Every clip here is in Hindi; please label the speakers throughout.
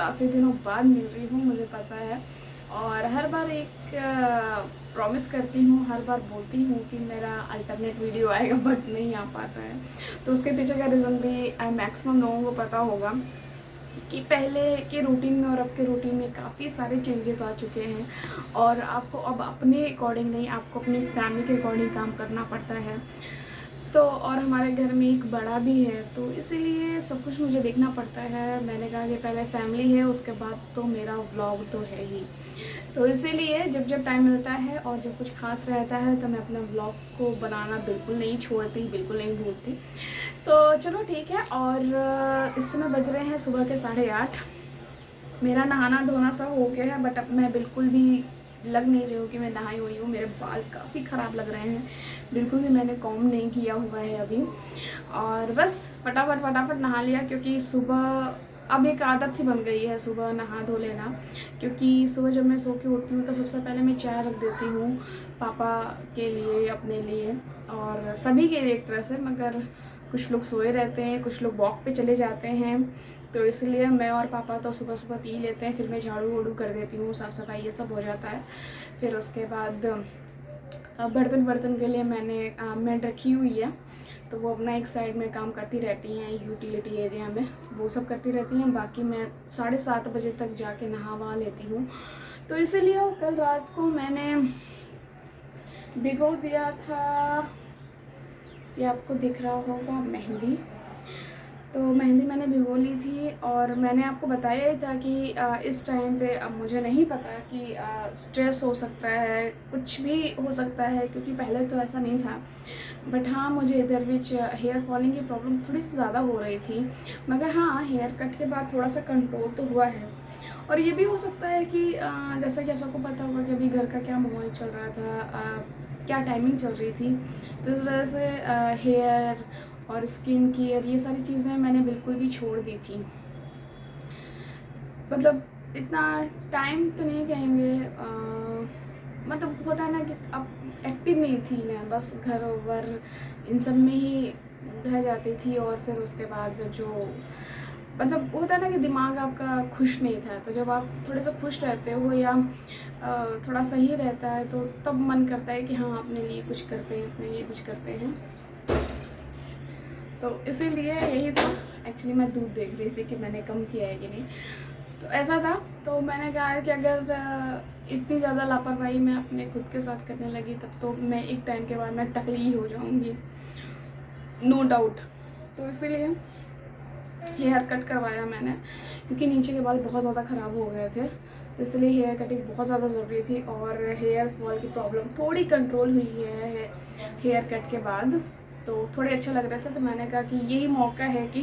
Speaker 1: काफ़ी दिनों बाद मिल रही हूँ, मुझे पता है। और हर बार एक प्रॉमिस करती हूँ, हर बार बोलती हूँ कि मेरा अल्टरनेट वीडियो आएगा, बट नहीं आ पाता है। तो उसके पीछे का रीज़न भी मैक्सिमम लोगों को पता होगा कि पहले के रूटीन में और अब के रूटीन में काफ़ी सारे चेंजेस आ चुके हैं, और आपको अब अपने अकॉर्डिंग नहीं, आपको अपनी फैमिली के अकॉर्डिंग काम करना पड़ता है। तो और हमारे घर में एक बड़ा भी है, तो इसीलिए सब कुछ मुझे देखना पड़ता है। मैंने कहा कि पहले फैमिली है, उसके बाद तो मेरा व्लॉग तो है ही। तो इसीलिए जब जब टाइम मिलता है और जब कुछ खास रहता है तो मैं अपना व्लॉग को बनाना बिल्कुल नहीं छोड़ती, बिल्कुल नहीं भूलती। तो चलो ठीक है। और इस समय बज रहे हैं सुबह के 8:30। मेरा नहाना धोना सब हो गया है, बट अब मैं बिल्कुल भी लग नहीं रही हूँ कि मैं नहाई हुई हूँ। मेरे बाल काफ़ी ख़राब लग रहे हैं, बिल्कुल भी मैंने कॉम्ब नहीं किया हुआ है अभी। और बस फटाफट फटाफट नहा लिया, क्योंकि सुबह अब एक आदत सी बन गई है सुबह नहा धो लेना। क्योंकि सुबह जब मैं सो के उठती हूँ तो सबसे पहले मैं चाय रख देती हूँ, पापा के लिए, अपने लिए और सभी के लिए एक तरह से। मगर कुछ लोग सोए रहते हैं, कुछ लोग वॉक पे चले जाते हैं, तो इसलिए मैं और पापा तो सुबह सुबह पी लेते हैं। फिर मैं झाड़ू वाड़ू कर देती हूँ, साफ़ सफाई ये सब हो जाता है। फिर उसके बाद बर्तन के लिए मैंने मेड रखी हुई है, तो वो अपना एक साइड में काम करती रहती हैं यूटिलिटी एरिया में, वो सब करती रहती हैं। बाकी मैं 7:30 बजे तक जाके नहा वहा लेती हूँ। तो इसीलिए कल रात को मैंने भिगो दिया था, ये आपको दिख रहा होगा, मेहंदी। तो मेहंदी मैंने भिगो ली थी, और मैंने आपको बताया ही था कि इस टाइम पे अब मुझे नहीं पता कि स्ट्रेस हो सकता है, कुछ भी हो सकता है, क्योंकि पहले तो ऐसा नहीं था। बट हाँ, मुझे इधर बीच हेयर फॉलिंग की प्रॉब्लम थोड़ी सी ज़्यादा हो रही थी, मगर हाँ, हेयर कट के बाद थोड़ा सा कंट्रोल तो हुआ है। और ये भी हो सकता है कि जैसा कि आप सबको पता होगा कि अभी घर का क्या माहौल चल रहा था, क्या टाइमिंग चल रही थी, तो इस वजह से हेयर और स्किन केयर ये सारी चीज़ें मैंने बिल्कुल भी छोड़ दी थी। मतलब इतना टाइम तो नहीं कहेंगे, मतलब होता है ना कि अब एक्टिव नहीं थी मैं, बस घर वर इन सब में ही रह जाती थी। और फिर उसके बाद जो मतलब होता है ना कि दिमाग आपका खुश नहीं था, तो जब आप थोड़े से खुश रहते हो या थोड़ा सही रहता है, तो तब मन करता है कि हाँ, अपने लिए कुछ करते हैं, अपने लिए कुछ करते हैं। तो इसीलिए यही था। एक्चुअली मैं दूध देख रही थी कि मैंने कम किया है कि नहीं, तो ऐसा था। तो मैंने कहा कि अगर इतनी ज़्यादा लापरवाही मैं अपने खुद के साथ करने लगी, तब तो मैं एक टाइम के बाद मैं टकली हो जाऊंगी, नो डाउट। तो इसीलिए हेयर कट करवाया मैंने, क्योंकि नीचे के बाल बहुत ज़्यादा ख़राब हो गए थे, तो इसलिए हेयर कटिंग बहुत ज़्यादा ज़रूरी थी। और हेयर फॉल की प्रॉब्लम थोड़ी कंट्रोल हुई है हेयर कट के बाद, तो थोड़े अच्छे लग रहे थे। तो मैंने कहा कि यही मौका है कि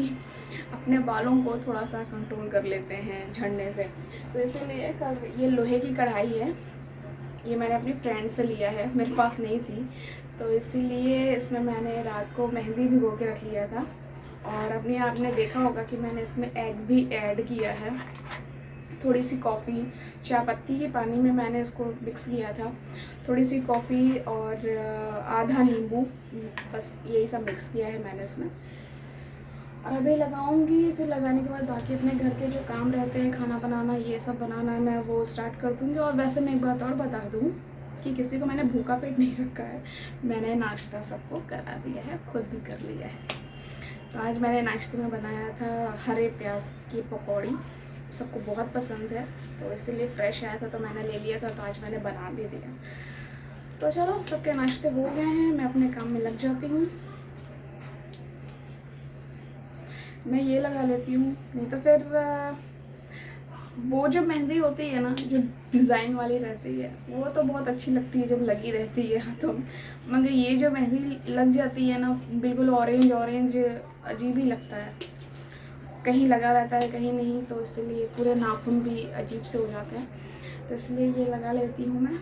Speaker 1: अपने बालों को थोड़ा सा कंट्रोल कर लेते हैं झड़ने से। तो इसीलिए कल ये लोहे की कढ़ाई है, ये मैंने अपनी फ्रेंड से लिया है, मेरे पास नहीं थी, तो इसीलिए इसमें मैंने रात को मेहंदी भिगो के रख लिया था। और अपने आपने देखा होगा कि मैंने इसमें एग भी ऐड किया है, थोड़ी सी कॉफ़ी, चाय पत्ती के पानी में मैंने इसको मिक्स किया था, थोड़ी सी कॉफ़ी और आधा नींबू, बस यही सब मिक्स किया है मैंने इसमें। और अभी लगाऊंगी, फिर लगाने के बाद बाकी अपने घर के जो काम रहते हैं, खाना बनाना ये सब बनाना, मैं वो स्टार्ट कर दूँगी। और वैसे मैं एक बात और बता दूँ कि किसी को मैंने भूखा पेट नहीं रखा है, मैंने नाश्ता सबको करा दिया है, खुद भी कर लिया है। तो आज मैंने नाश्ते में बनाया था हरे प्याज की पकौड़ी, सबको बहुत पसंद है, तो इसीलिए फ्रेश आया था तो मैंने ले लिया था, तो आज मैंने बना भी दिया। तो चलो, सबके नाश्ते हो गए हैं, मैं अपने काम में लग जाती हूँ। मैं ये लगा लेती हूँ, नहीं तो फिर वो जो मेहंदी होती है ना, जो डिज़ाइन वाली रहती है, वो तो बहुत अच्छी लगती है जब लगी रहती है हाथों में। मगर ये जो मेहंदी लग जाती है ना, बिल्कुल ऑरेंज ऑरेंज, अजीब ही लगता है, कहीं लगा रहता है कहीं नहीं, तो इसलिए पूरे नाखून भी अजीब से हो जाते हैं। तो इसलिए ये लगा लेती हूँ मैं,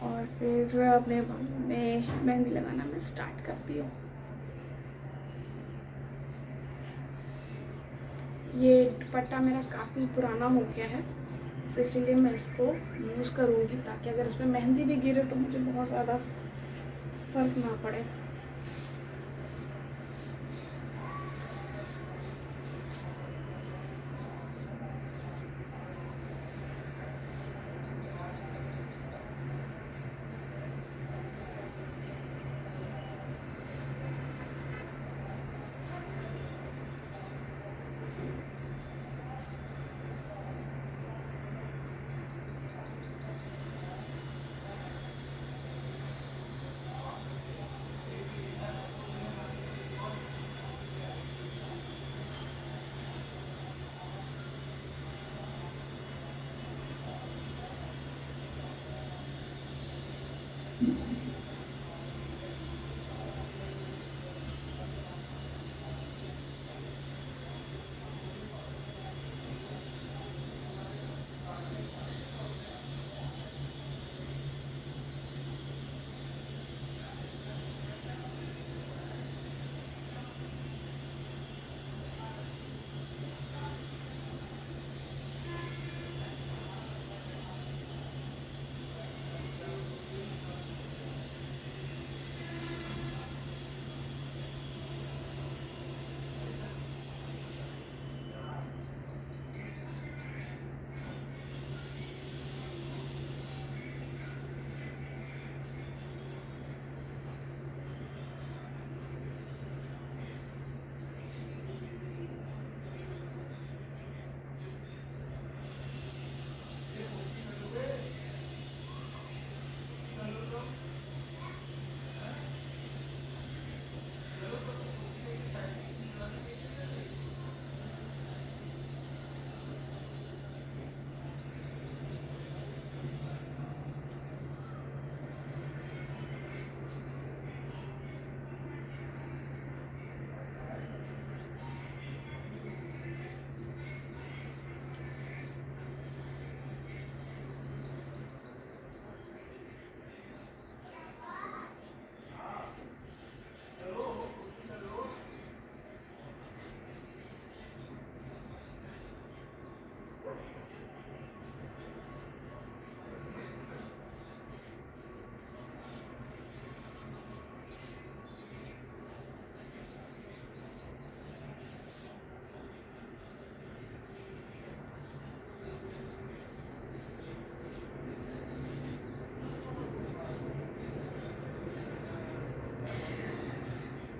Speaker 1: और फिर अपने बालों में मेहंदी लगाना मैं स्टार्ट करती हूँ। ये दुपट्टा मेरा काफ़ी पुराना हो गया है, तो इसीलिए मैं इसको यूज़ करूँगी, ताकि अगर इसमें मेहंदी भी गिरे तो मुझे बहुत ज़्यादा फ़र्क ना पड़े।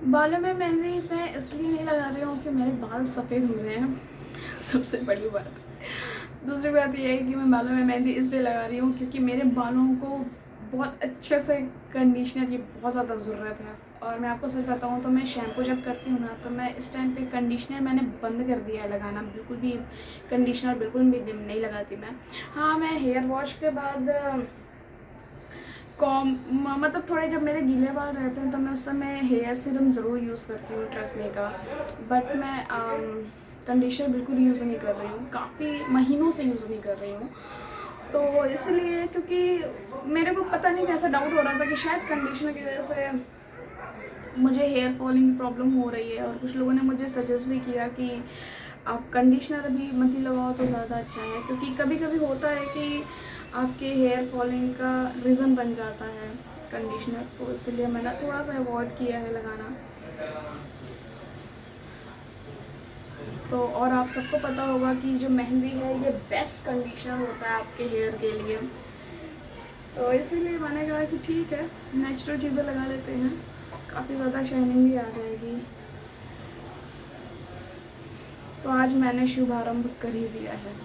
Speaker 1: बालों में मेहंदी मैं इसलिए नहीं लगा रही हूँ कि मेरे बाल सफ़ेद हो रहे हैं सबसे बड़ी बात। दूसरी बात यह है कि मैं बालों में मेहंदी इसलिए लगा रही हूँ क्योंकि मेरे बालों को बहुत अच्छे से कंडीशनर की बहुत ज़्यादा ज़रूरत है। और मैं आपको सच बताऊँ तो मैं शैम्पू जब करती हूँ ना, तो मैं इस टाइम पे कंडीशनर मैंने बंद कर दिया है लगाना। बिल्कुल भी कंडीशनर बिल्कुल भी नहीं लगाती मैं। हाँ, मैं हेयर वॉश के बाद मतलब थोड़े जब मेरे गीले बाल रहते हैं तो मैं उस समय हेयर सीरम ज़रूर यूज़ करती हूँ ट्रेसमे का। बट मैं कंडीशनर बिल्कुल यूज़ नहीं कर रही हूँ, काफ़ी महीनों से यूज़ नहीं कर रही हूँ। तो इसलिए क्योंकि मेरे को पता नहीं कैसा डाउट हो रहा था कि शायद कंडीशनर की वजह से मुझे हेयर फॉलिंग की प्रॉब्लम हो रही है। और कुछ लोगों ने मुझे सजेस्ट भी किया कि आप कंडीशनर अभी मत ही लगाओ तो ज़्यादा अच्छा है, क्योंकि कभी कभी होता है कि आपके हेयर फॉलिंग का रीज़न बन जाता है कंडीशनर। तो इसलिए मैंने थोड़ा सा अवॉइड किया है लगाना। तो और आप सबको पता होगा कि जो मेहंदी है ये बेस्ट कंडीशनर होता है आपके हेयर के लिए। तो इसीलिए मैंने कहा कि ठीक है, नेचुरल चीज़ें लगा लेते हैं, काफ़ी ज़्यादा शाइनिंग भी आ जाएगी। तो आज मैंने शुभारंभ कर ही दिया है।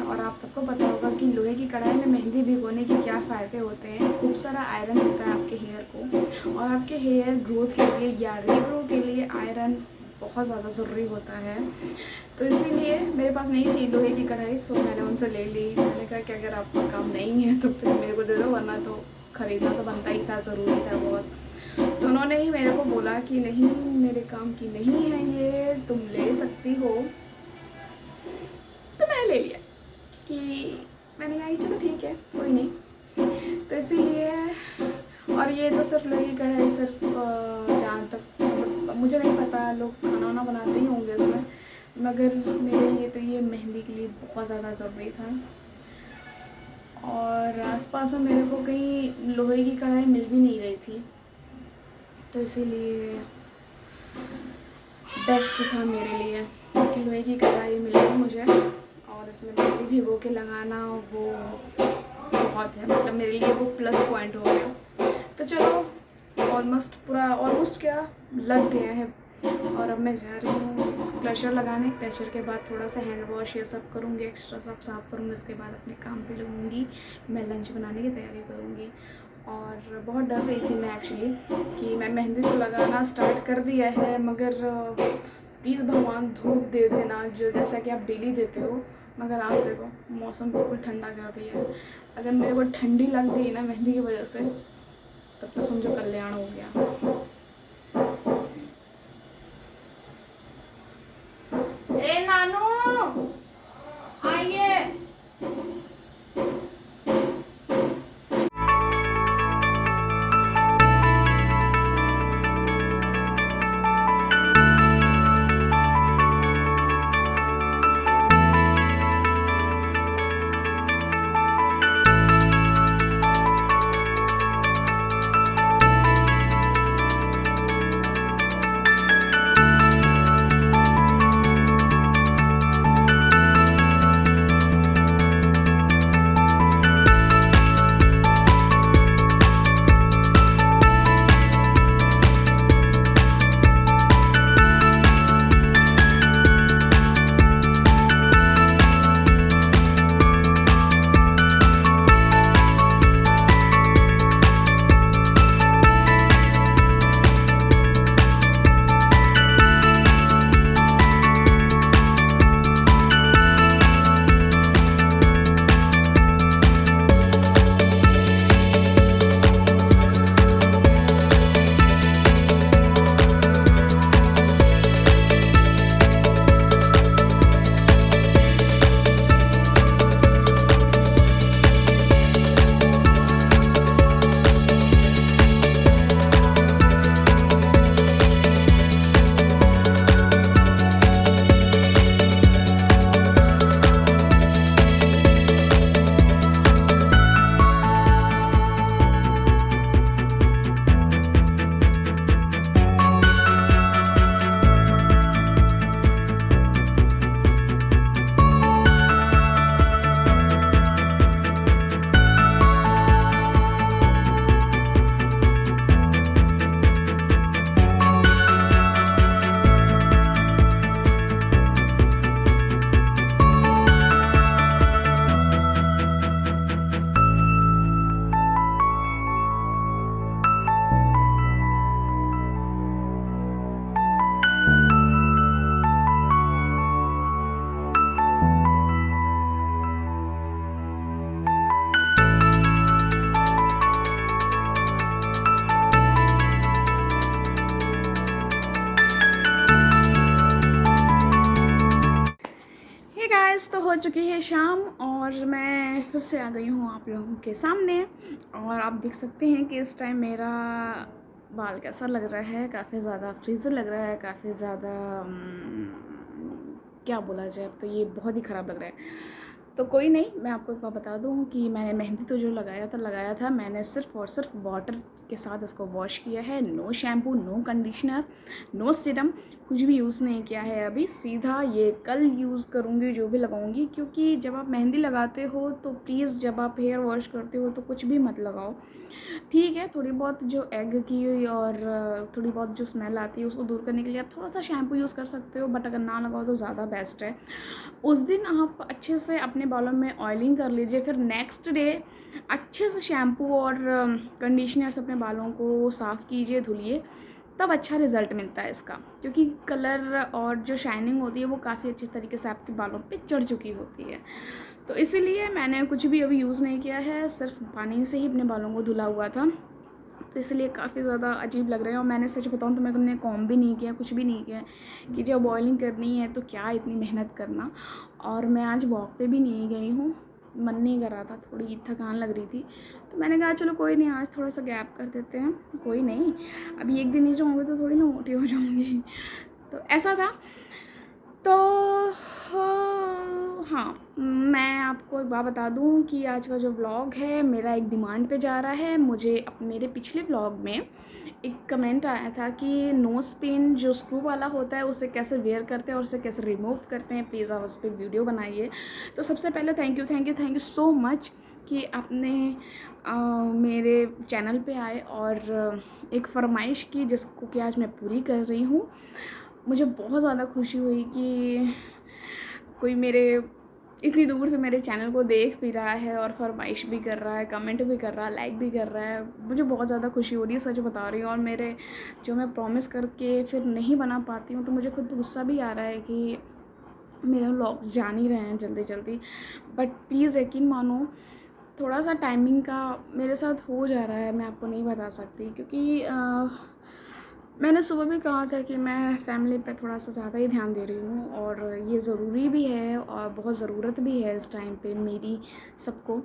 Speaker 1: और आप सबको पता होगा कि लोहे की कढ़ाई में मेहंदी भिगोने के क्या फ़ायदे होते हैं। खूब सारा आयरन होता है आपके हेयर को, और आपके हेयर ग्रोथ के लिए या रीग्रो के लिए आयरन बहुत ज़्यादा ज़रूरी होता है। तो इसीलिए मेरे पास नहीं थी लोहे की कढ़ाई, सो मैंने उनसे ले ली। मैंने कहा कि अगर आपका काम नहीं है तो फिर मेरे को दे दो, वरना तो ख़रीदना तो बनता ही था, ज़रूरी था बहुत। तो उन्होंने ही मेरे को बोला कि नहीं, मेरे काम की नहीं है ये, तुम ले सकती हो। तो मैंने ले लिया कि मैंने कहा कि चलो ठीक है, कोई नहीं। तो इसीलिए, और ये तो सिर्फ लोहे की कढ़ाई, सिर्फ जहाँ तक मुझे नहीं पता, लोग खाना वाना बनाते ही होंगे इसमें, मगर मेरे लिए तो ये मेहंदी के लिए बहुत ज़्यादा ज़रूरी था। और आसपास में मेरे को कहीं लोहे की कढ़ाई मिल भी नहीं रही थी, तो इसीलिए बेस्ट था मेरे लिए कि लोहे की कढ़ाई मिली मुझे। और इसमें मेहंदी भिगो के लगाना वो बहुत है, मतलब मेरे लिए वो प्लस पॉइंट हो गया। तो चलो ऑलमोस्ट क्या लग गया है, और अब मैं जा रही हूँ क्लचर लगाने। क्लचर के बाद थोड़ा सा हैंड वॉश ये सब करूँगी, एक्स्ट्रा सब साफ़ करूँगी। इसके बाद अपने काम पे लगूँगी, मैं लंच बनाने की तैयारी करूँगी। और बहुत डर रही थी मैं एक्चुअली कि मैं मेहंदी तो लगाना स्टार्ट कर दिया है, मगर प्लीज़ भगवान धूप दे देना, जो जैसा कि आप डेली देते हो। मगर आज देखो मौसम बिल्कुल ठंडा कर दिया है। अगर मेरे को ठंडी लग गई ना मेहंदी की वजह से, तब तो समझो कल्याण हो गया। ए नानू आइए। गाइस, तो हो चुकी है शाम और मैं फिर से आ गई हूँ आप लोगों के सामने। और आप देख सकते हैं कि इस टाइम मेरा बाल कैसा लग रहा है, काफ़ी ज़्यादा फ्रीज़र लग रहा है, काफ़ी ज़्यादा क्या बोला जाए, अब तो ये बहुत ही ख़राब लग रहा है। तो कोई नहीं, मैं आपको एक बात बता दूँ कि मैंने मेहंदी तो जो लगाया था मैंने सिर्फ़ और सिर्फ वाटर के साथ इसको वॉश किया है। No shampoo, no conditioner, no serum, कुछ भी यूज़ नहीं किया है अभी। सीधा ये कल यूज़ करूँगी जो भी लगाऊँगी, क्योंकि जब आप मेहंदी लगाते हो तो प्लीज़ जब आप हेयर वॉश करते हो तो कुछ भी मत लगाओ, ठीक है। थोड़ी बहुत जो एग की और थोड़ी बहुत जो स्मेल आती है उसको दूर करने के लिए आप थोड़ा सा शैम्पू यूज़ कर सकते हो, बट अगर ना लगाओ तो ज़्यादा बेस्ट है। उस दिन आप अच्छे से अपने बालों में ऑयलिंग कर लीजिए, फिर नेक्स्ट डे अच्छे से शैम्पू और कंडीशनर से अपने बालों को साफ़ कीजिए, धुलिए, तब अच्छा रिज़ल्ट मिलता है इसका, क्योंकि कलर और जो शाइनिंग होती है वो काफ़ी अच्छी तरीके से आपके बालों पे चढ़ चुकी होती है। तो इसीलिए मैंने कुछ भी अभी यूज़ नहीं किया है, सिर्फ पानी से ही अपने बालों को धुला हुआ था, तो इसलिए काफ़ी ज़्यादा अजीब लग रहे हैं। और मैंने सच बताऊँ तो मैंने कॉम्ब भी नहीं किया, कुछ भी नहीं किया कि जब ऑयलिंग करनी है तो क्या इतनी मेहनत करना। और मैं आज वॉक पे भी नहीं गई हूँ, मन नहीं कर रहा था, थोड़ी थकान लग रही थी, तो मैंने कहा चलो कोई नहीं, आज थोड़ा सा गैप कर देते हैं, कोई नहीं, अभी एक दिन नहीं जाऊँगी तो थोड़ी ना मोटी हो जाऊँगी। तो ऐसा था। तो हाँ, मैं आपको एक बात बता दूं कि आज का जो व्लॉग है मेरा एक डिमांड पे जा रहा है। मुझे मेरे पिछले व्लॉग में एक कमेंट आया था कि नोज़ पिन जो स्क्रू वाला होता है उसे कैसे वेयर करते हैं और उसे कैसे रिमूव करते हैं, प्लीज़ आप उस पर वीडियो बनाइए। तो सबसे पहले थैंक यू सो मच कि आपने मेरे चैनल पे आए और एक फरमाइश की जिसको कि आज मैं पूरी कर रही हूँ। मुझे बहुत ज़्यादा खुशी हुई कि कोई मेरे इतनी दूर से मेरे चैनल को देख भी रहा है और फरमाइश भी कर रहा है, कमेंट भी कर रहा है, लाइक भी कर रहा है। मुझे बहुत ज़्यादा खुशी हो रही है, सच बता रही हूँ। और मेरे जो मैं प्रॉमिस करके फिर नहीं बना पाती हूँ तो मुझे खुद गुस्सा भी आ रहा है कि मेरे व्लॉग्स जान ही रहे हैं जल्दी जल्दी, बट प्लीज़ यकीन मानो थोड़ा सा टाइमिंग का मेरे साथ हो जा रहा है, मैं आपको नहीं बता सकती, क्योंकि मैंने सुबह भी कहा था कि मैं फ़ैमिली पे थोड़ा सा ज़्यादा ही ध्यान दे रही हूँ और ये ज़रूरी भी है और बहुत ज़रूरत भी है इस टाइम पे मेरी सबको,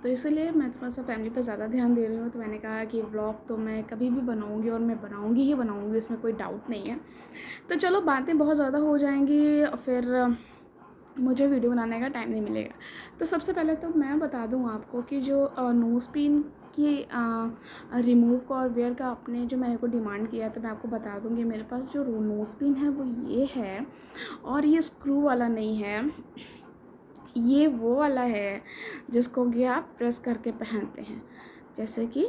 Speaker 1: तो इसलिए मैं थोड़ा सा फ़ैमिली पे ज़्यादा ध्यान दे रही हूँ। तो मैंने कहा कि व्लॉग तो मैं कभी भी बनाऊँगी और मैं बनाऊँगी ही बनाऊँगी, इसमें कोई डाउट नहीं है। तो चलो बातें बहुत ज़्यादा हो जाएंगी, फिर मुझे वीडियो बनाने का टाइम नहीं मिलेगा। तो सबसे पहले तो मैं बता दूं आपको कि जो नोज़ पिन की रिमूव और वेयर का आपने जो मेरे को डिमांड किया, तो मैं आपको बता दूंगी मेरे पास जो नोज़ पिन है वो ये है, और ये स्क्रू वाला नहीं है, ये वो वाला है जिसको कि आप प्रेस करके पहनते हैं। जैसे कि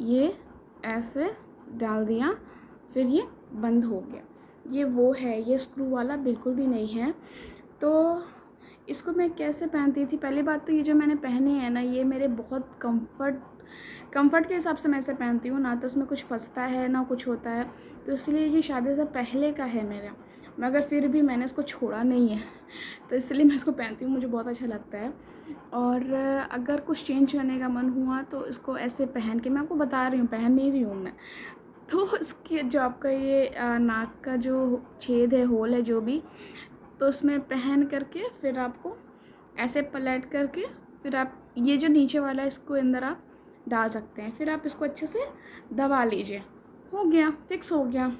Speaker 1: ये ऐसे डाल दिया, फिर ये बंद हो गया, ये वो है, ये स्क्रू वाला बिल्कुल भी नहीं है। तो इसको मैं कैसे पहनती थी, पहली बात तो ये जो मैंने पहने हैं ना, ये मेरे बहुत कंफर्ट के हिसाब से मैं इसे पहनती हूँ, ना तो इसमें कुछ फंसता है ना कुछ होता है, तो इसलिए ये शादी से पहले का है मेरा, मगर फिर भी मैंने इसको छोड़ा नहीं है, तो इसलिए मैं इसको पहनती हूँ, मुझे बहुत अच्छा लगता है। और अगर कुछ चेंज करने का मन हुआ तो इसको ऐसे पहन के, मैं आपको बता रही हूँ, पहन नहीं रही हूँ मैं, तो इसके जो आपका ये नाक का जो छेद है, होल है जो भी, तो उसमें पहन करके फिर आपको ऐसे पलट करके फिर आप ये जो नीचे वाला है इसको अंदर आप डाल सकते हैं, फिर आप इसको अच्छे से दबा लीजिए, हो गया, फिक्स हो गया।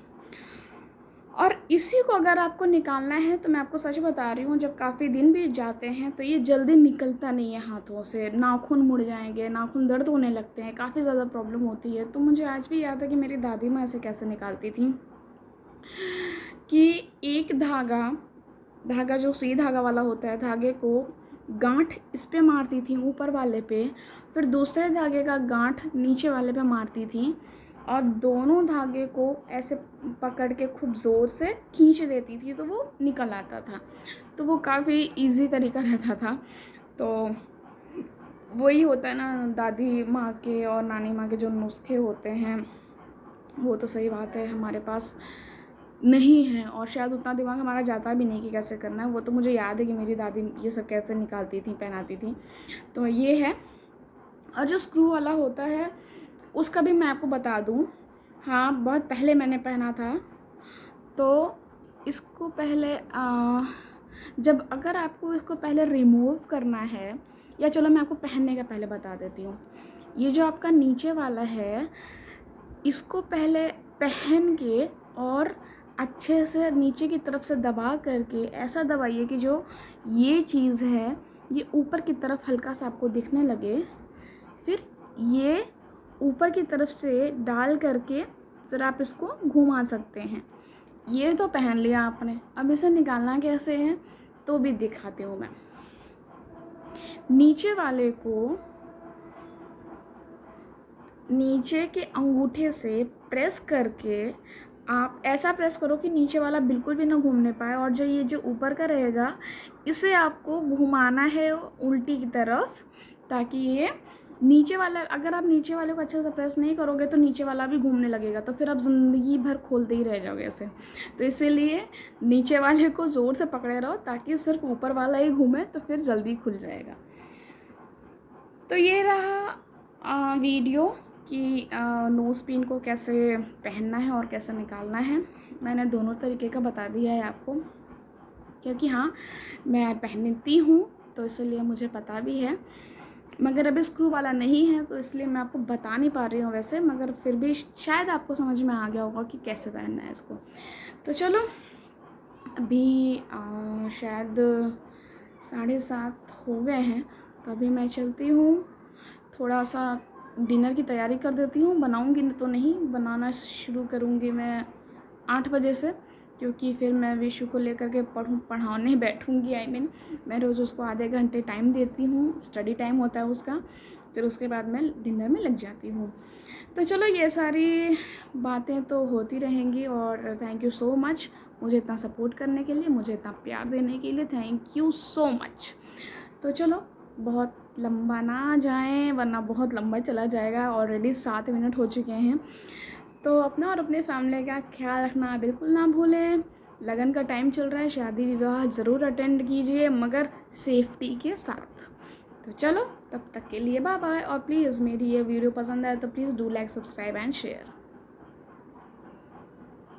Speaker 1: और इसी को अगर आपको निकालना है तो मैं आपको सच बता रही हूँ, जब काफ़ी दिन भी जाते हैं तो ये जल्दी निकलता नहीं है हाथों से, नाखून मुड़ जाएंगे, नाखून दर्द होने लगते हैं, काफ़ी ज़्यादा प्रॉब्लम होती है। तो मुझे आज भी याद है कि मेरी दादी माँ ऐसे कैसे निकालती थी कि एक धागा जो सुई धागा वाला होता है, धागे को गांठ इस पे मारती थी ऊपर वाले पे, फिर दूसरे धागे का गांठ नीचे वाले पे मारती थी, और दोनों धागे को ऐसे पकड़ के खूब ज़ोर से खींच देती थी, तो वो निकल आता था। तो वो काफ़ी इजी तरीका रहता था। तो वही होता है ना, दादी माँ के और नानी माँ के जो नुस्खे होते हैं, वो तो सही बात है हमारे पास नहीं है, और शायद उतना दिमाग हमारा जाता भी नहीं कि कैसे करना है। वो तो मुझे याद है कि मेरी दादी ये सब कैसे निकालती थी, पहनाती थी। तो ये है। और जो स्क्रू वाला होता है उसका भी मैं आपको बता दूं, हाँ बहुत पहले मैंने पहना था। तो इसको पहले जब अगर आपको इसको पहले रिमूव करना है, या चलो मैं आपको पहनने का पहले बता देती हूँ। ये जो आपका नीचे वाला है, इसको पहले पहन के और अच्छे से नीचे की तरफ से दबा करके ऐसा दबाइए कि जो ये चीज़ है ये ऊपर की तरफ हल्का सा आपको दिखने लगे, फिर ये ऊपर की तरफ से डाल करके फिर आप इसको घुमा सकते हैं। ये तो पहन लिया आपने, अब इसे निकालना कैसे है तो भी दिखाती हूँ मैं। नीचे वाले को नीचे के अंगूठे से प्रेस करके आप ऐसा प्रेस करो कि नीचे वाला बिल्कुल भी ना घूमने पाए, और जो ये जो ऊपर का रहेगा इसे आपको घुमाना है उल्टी की तरफ, ताकि ये नीचे वाला, अगर आप नीचे वाले को अच्छे से प्रेस नहीं करोगे तो नीचे वाला भी घूमने लगेगा, तो फिर आप ज़िंदगी भर खोलते ही रह जाओगे ऐसे। तो इसीलिए नीचे वाले को ज़ोर से पकड़े रहो ताकि सिर्फ ऊपर वाला ही घूमे, तो फिर जल्दी खुल जाएगा। तो ये रहा वीडियो कि नोज़ पिन को कैसे पहनना है और कैसे निकालना है। मैंने दोनों तरीके का बता दिया है आपको, क्योंकि हाँ मैं पहनती हूँ तो इसलिए मुझे पता भी है, मगर अभी स्क्रू वाला नहीं है तो इसलिए मैं आपको बता नहीं पा रही हूँ वैसे, मगर फिर भी शायद आपको समझ में आ गया होगा कि कैसे पहनना है इसको। तो चलो अभी शायद 7:30 हो गए हैं, तो अभी मैं चलती हूँ, थोड़ा सा डिनर की तैयारी कर देती हूँ। बनाऊँगी तो नहीं, बनाना शुरू करूँगी मैं 8 बजे से, क्योंकि फिर मैं विशु को लेकर के पढ़ाने बैठूँगी। मैं रोज़ उसको आधे घंटे टाइम देती हूँ, स्टडी टाइम होता है उसका, फिर उसके बाद मैं डिनर में लग जाती हूँ। तो चलो ये सारी बातें तो होती रहेंगी, और थैंक यू सो मच मुझे इतना सपोर्ट करने के लिए, मुझे इतना प्यार देने के लिए, थैंक यू सो मच। तो चलो बहुत लंबा ना जाएं वरना बहुत लंबा चला जाएगा, ऑलरेडी 7 मिनट हो चुके हैं। तो अपना और अपने फैमिली का ख्याल रखना बिल्कुल ना भूलें। लगन का टाइम चल रहा है, शादी विवाह ज़रूर अटेंड कीजिए, मगर सेफ्टी के साथ। तो चलो तब तक के लिए बाय बाय, और प्लीज़ मेरी ये वीडियो पसंद आए तो please do like, subscribe and share.